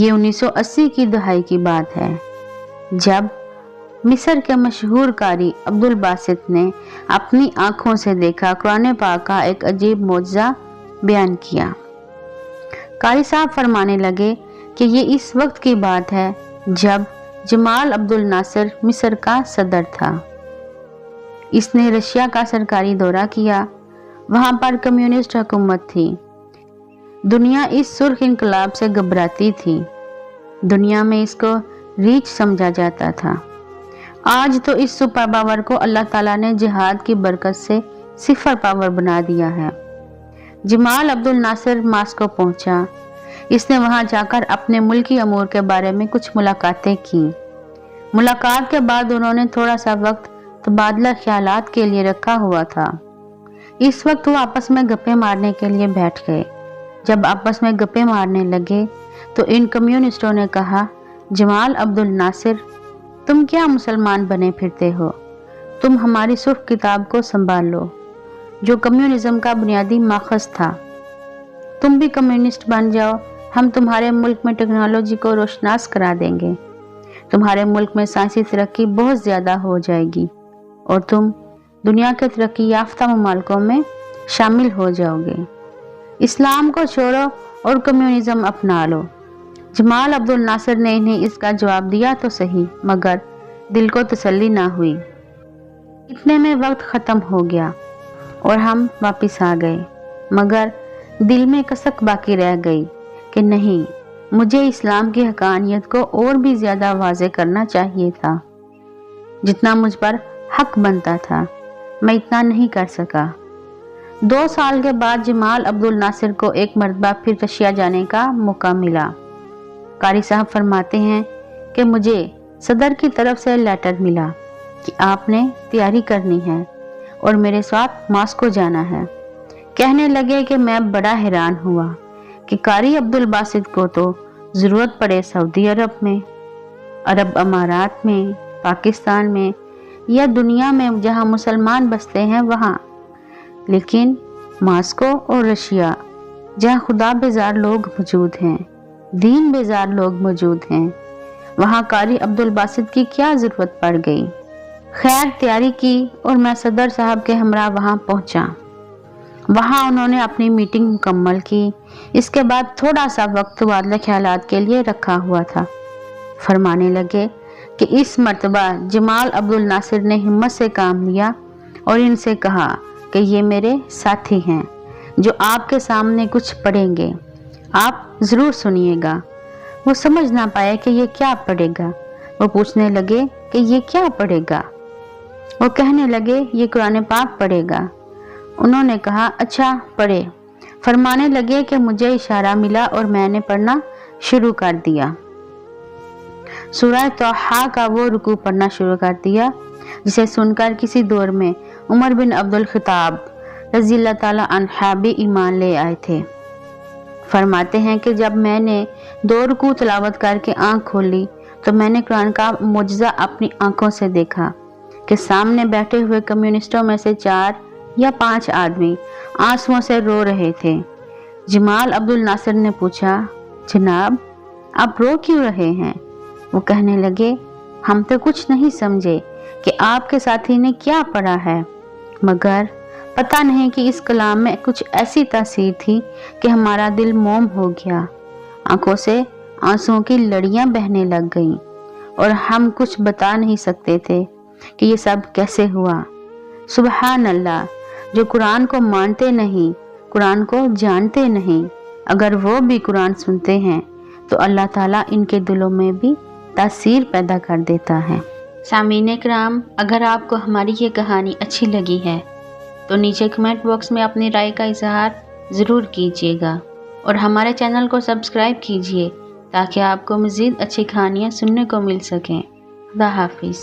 ये 1980 की दहाई की बात है, जब मिस्र के मशहूर कारी अब्दुल बासित ने अपनी आंखों से देखा कुरान पाक का एक अजीब मौजज़ा बयान किया। कारी साहब फरमाने लगे कि ये इस वक्त की बात है जब जमाल अब्दुल नासिर मिस्र का सदर था। इसने रशिया का सरकारी दौरा किया। वहां पर कम्युनिस्ट हुकूमत थी। दुनिया इस सुर्ख इनकलाब से घबराती थी। दुनिया में इसको रीच समझा जाता था। आज तो इस सुपर पावर को अल्लाह ताला ने जिहाद की बरकत से सिफर पावर बना दिया है। जमाल अब्दुल नासिर मास्को पहुंचा। इसने वहां जाकर अपने मुल्की अमूर के बारे में कुछ मुलाकातें की। मुलाकात के बाद उन्होंने थोड़ा सा वक्त तबादला ख्यालात के लिए रखा हुआ था। इस वक्त वो आपस में गप्पे मारने के लिए बैठ गए। जब आपस में गप्पे मारने लगे तो इन कम्युनिस्टों ने कहा, जमाल अब्दुल नासिर, तुम क्या मुसलमान बने फिरते हो? तुम हमारी सुर्ख किताब को संभाल लो, जो कम्युनिज्म का बुनियादी माखज़ था। तुम भी कम्युनिस्ट बन जाओ, हम तुम्हारे मुल्क में टेक्नोलॉजी को रोशनास करा देंगे। तुम्हारे मुल्क में साइंसी तरक्की बहुत ज़्यादा हो जाएगी और तुम दुनिया के तरक्की याफ्ता ममालिकों में शामिल हो जाओगे। इस्लाम को छोड़ो और कम्युनिज्म अपना लो। जमाल अब्दुल नासिर ने इन्हें इसका जवाब दिया तो सही, मगर दिल को तसल्ली ना हुई। इतने में वक्त ख़त्म हो गया और हम वापस आ गए, मगर दिल में कसक बाकी रह गई कि नहीं, मुझे इस्लाम की हकानियत को और भी ज़्यादा वाज़े करना चाहिए था। जितना मुझ पर हक बनता था, मैं इतना नहीं कर सका। 2 साल के बाद जमाल अब्दुल नासिर को एक मरतबा फिर रशिया जाने का मौका मिला। कारी साहब फरमाते हैं कि मुझे सदर की तरफ से लेटर मिला कि आपने तैयारी करनी है और मेरे साथ मास्को जाना है। कहने लगे कि मैं बड़ा हैरान हुआ कि कारी अब्दुल बासित को तो ज़रूरत पड़े सऊदी अरब में, अरब अमारात में, पाकिस्तान में या दुनिया में जहां मुसलमान बसते हैं वहां, लेकिन मास्को और रशिया जहां खुदा बेजार लोग मौजूद हैं, दीन बेजार लोग मौजूद हैं, वहां कारी अब्दुल बासित की क्या ज़रूरत पड़ गई। खैर तैयारी की और मैं सदर साहब के हमरा वहां पहुंचा। वहां उन्होंने अपनी मीटिंग मुकम्मल की। इसके बाद थोड़ा सा वक्त तबादला ख्यालात के लिए रखा हुआ था। फरमाने लगे कि इस मर्तबा जमाल अब्दुल नासिर ने हिम्मत से काम लिया और इनसे कहा कि ये मेरे साथी हैं जो आपके सामने कुछ पढ़ेंगे, आप ज़रूर सुनिएगा। वो समझ ना पाए कि ये क्या पढ़ेगा। वो पूछने लगे कि ये क्या पढ़ेगा। वो कहने लगे ये कुरान पाक पढ़ेगा। उन्होंने कहा अच्छा पढ़े। फरमाने लगे कि मुझे इशारा मिला और मैंने पढ़ना शुरू कर दिया। सूरह तौहा का वो रुकू पढ़ना शुरू कर दिया जिसे सुनकर किसी दौर में उमर बिन अब्दुल खिताब रज़ियल्लाहु ताला अन्हा भी ईमान ले आए थे। फरमाते हैं कि जब मैंने 2 रुकू तिलावत करके आंख खोली तो मैंने कुरान का मुजज़ा अपनी आंखों से देखा कि सामने बैठे हुए कम्युनिस्टों में से 4 या 5 आदमी आंसुओं से रो रहे थे। जमाल अब्दुल नासिर ने पूछा, जनाब आप रो क्यों रहे हैं? वो कहने लगे, हम तो कुछ नहीं समझे कि आपके साथी ने क्या पढ़ा है, मगर पता नहीं कि इस कलाम में कुछ ऐसी तासीर थी कि हमारा दिल मोम हो गया। आंखों से आंसुओं की लड़ियां बहने लग गईं और हम कुछ बता नहीं सकते थे कि ये सब कैसे हुआ। सुबहान अल्लाह, जो कुरान को मानते नहीं, कुरान को जानते नहीं, अगर वो भी कुरान सुनते हैं तो अल्लाह ताला इनके दिलों में भी तासीर पैदा कर देता है। सामीन कराम, अगर आपको हमारी ये कहानी अच्छी लगी है तो नीचे कमेंट बॉक्स में अपनी राय का इजहार ज़रूर कीजिएगा और हमारे चैनल को सब्सक्राइब कीजिए ताकि आपको मज़ीद अच्छी कहानियाँ सुनने को मिल सकें। खुदा हाफिज़।